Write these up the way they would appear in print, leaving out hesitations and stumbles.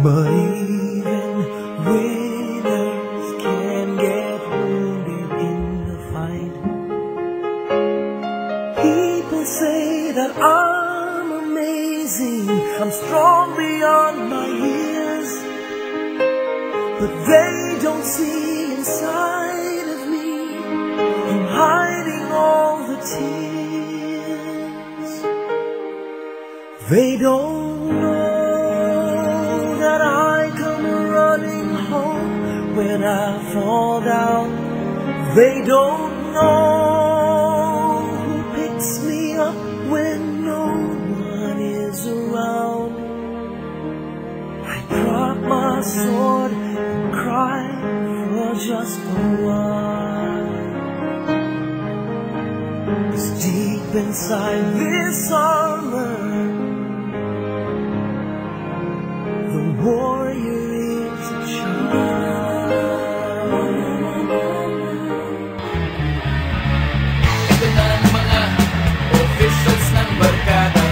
But even winners can get wounded in the fight. People say that I'm amazing, I'm strong beyond my years, but they don't see inside of me. I'm hiding all the tears. They don't know that I come running home when I fall down. They don't know who picks me up when no one is around. I drop my sword and cry for just a while. 'Cause deep inside this armor, the warrior is a child. Ito na ang mga officials ng barkada,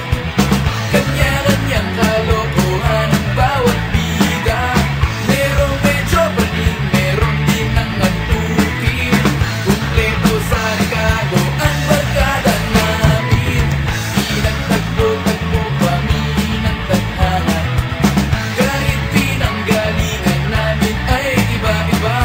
kanya-kanyang kalokohan ang bawat bida. Merong medyo baling, merong din ang nagtukin. Kumpleto sa rekado ang barkada namin. Pinagtagpo-tagpo kami ng tadhana. Kahit pinanggalingan namin ay iba-iba.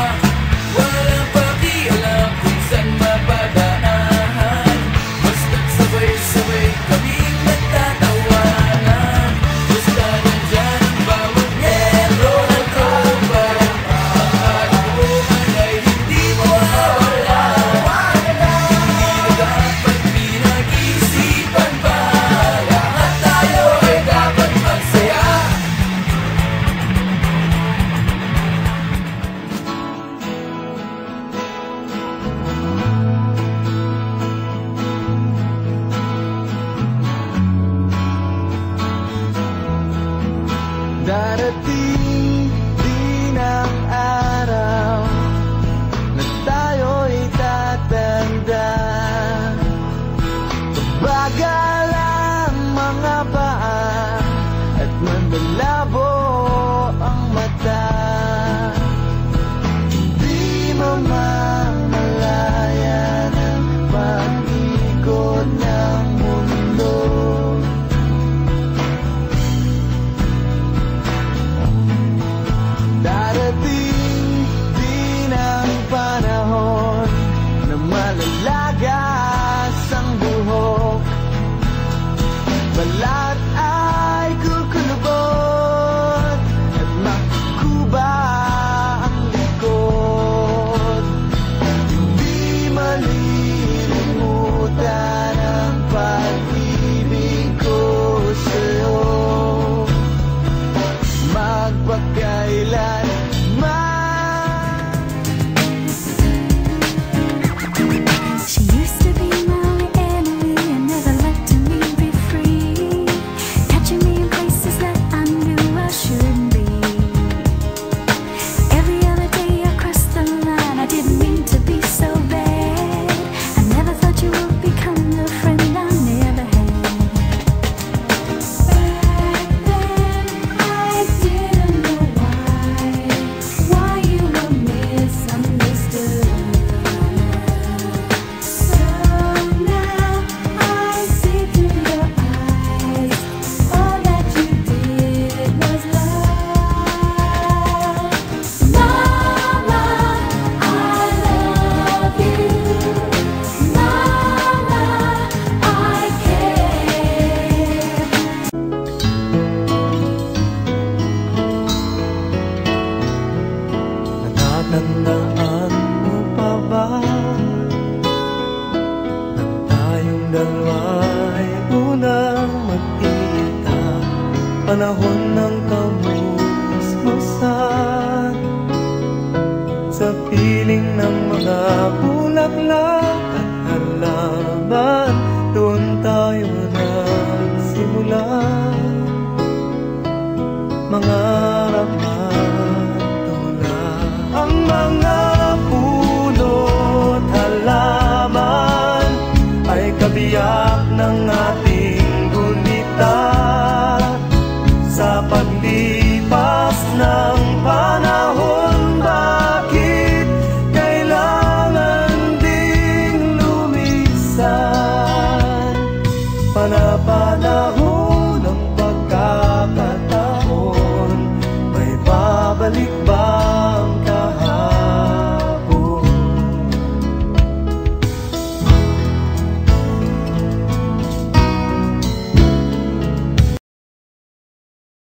Walang pakialam kung saan mapadaanan. Basta't sabay-sabay kaming nagtatawanan. Basta nandyan ang bawat miyembro ng tropa. Ang kalokohan ay hindi mawawala. Hindi na dapat pinag-isipan pa. Lahat tayo ay dapat magsaya. Darating din ang araw na tayo'y tatanda. Bagal ang mga paa at mandalabo ang mata. Hindi mamamalayan ang pag-ikot ng mundo. Darating din ang panahon na malalagas ang buhok. Balat ay kukulubot at makukuba ang likod. Hindi malilimutan ang pag-ibig ko sa'yo. Magpakailanman. She used to be my enemy and never let me be free, catching me in places that I knew I shouldn't be. Every other day I crossed the line, I didn't mean to be so bad. I never thought you would become the friend I never had. Back then I didn't know why you were misunderstood. So now I see through your eyes, all that you did was love. Mama, I love you. Mama, I care. Natatandaan mo pa ba nang tayong dalawa'y unang magkita? Panahon ng kamusmusan, sa piling ng mga bulaklak at halaman, doon tayo nagsimula. Mangarap matula ang mga puno't halaman ay kabiyak ng ating gunita sa paglipas panapanahon